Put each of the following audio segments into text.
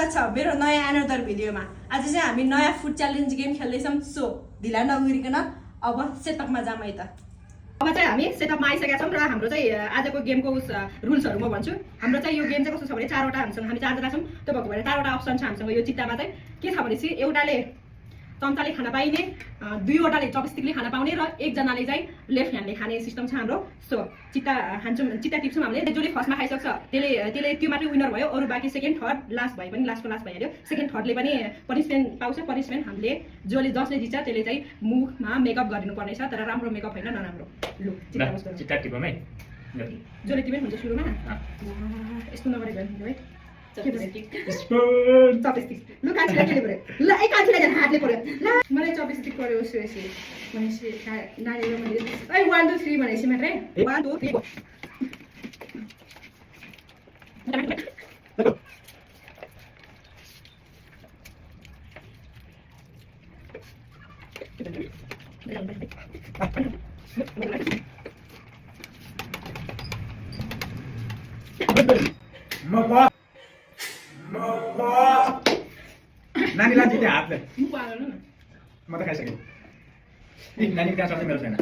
स्वागत छ मेरो नयाँ एनदर भिडियोमा। आज चाहिँ हामी नयाँ फुड च्यालेन्ज गेम खेल्दैछौँ। सो ढिला नगरिकन अब सेटअपमा जाम है त। अब चाहिँ हामी सेटअपमा आइसकेका छौँ र हाम्रो चाहिँ आजको गेमको रुल्सहरू म भन्छु। हाम्रो चाहिँ यो गेम चाहिँ कस्तो छ भने चारवटा हामी चारजना छौँ। त्यो भएको भएर चारवटा अप्सन छ हामीसँग। यो चिट्टामा चाहिँ के छ भनेपछि एउटाले चम्चाले खाना पाइने, दुईवटाले चपस्टिकले खाना पाउने र एकजनाले चाहिँ लेफ्ट ह्यान्डले खाने सिस्टम छ हाम्रो। सो चिट्टा खान्छौँ, चिट्टा टिप्छौँ हामीले। जसले फर्स्टमा खाइसक्छ त्यसले त्यो मात्रै विनर भयो। अरू बाँकी सेकेन्ड थर्ड लास्ट भए पनि लास्टको लास्ट भइहाल्यो। सेकेन्ड थर्डले पनि पनिसमेन्ट पाउँछ। पनिसमेन्ट हामीले जसले जित्छ त्यसले चाहिँ मुखमा मेकअप गरिदिनु पर्नेछ, तर राम्रो मेकअप होइन, नराम्रो। लु चिट्टा टिपौँ है। जसले टिपेन हुन्छ सुरुमा यस्तो नगरेको है। चपस्टिक लु कान्छीलाई के पर्यो? ल ए कान्छीलाई झन् हातले पर्यो। ल मलाई चपस्टिक पर्यो यसरी भनेपछि नानीले मैले ए 1 2 3 भनेपछि मात्रै 1 2 3 नानीलाई जिते हातले मुख आएन न। म त खाइसकेँ। नानी त्यहाँ सक्छ मेरो छैन।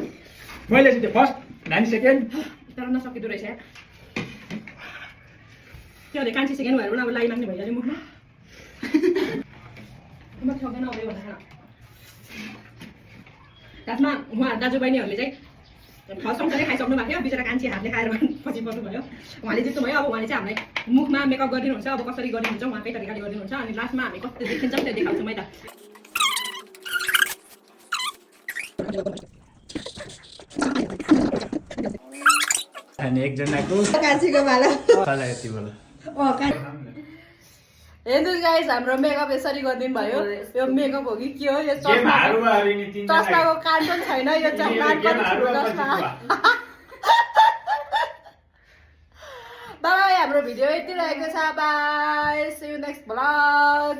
मैले जितेँ फर्स्ट, नानी सेकेन्ड। तर नसकिँदो रहेछ त्यो भने कान्छी सेकेन्ड भएर अब लाई माग्ने भइहाल्यो मुखमा। म सक्दैन अब यो भनेर खासमा उहाँ दाजुबहिनीहरूले चाहिँ फर्स्ट सँगसँगै खाइसक्नु भएको थियो। बिचरा कान्छी हातले खाएर पछि पर्नु भयो। उहाँले जित्नु भयो। अब उहाँले चाहिँ हामीलाई मुखमा मेकअप गरिदिनुहुन्छ। अब कसरी गरिदिनुहुन्छ उहाँकै तरिकाले गरिदिनुहुन्छ। अनि लास्टमा हामी कस्तो देखिन्छौँ त्यो देखाउँछौँ है त। अनि एकजनाको कान्छीको भाला कला यति बोल। हेर्नुहोस् गाइस, हाम्रो मेकअप यसरी गरिदिनु भयो। यो मेकअप हो कि के हो? यो चस्माको कान पनि छैन। यो चस्मा बाई। हाम्रो भिडियो यति रहेको छ। Bye, see you next vlog.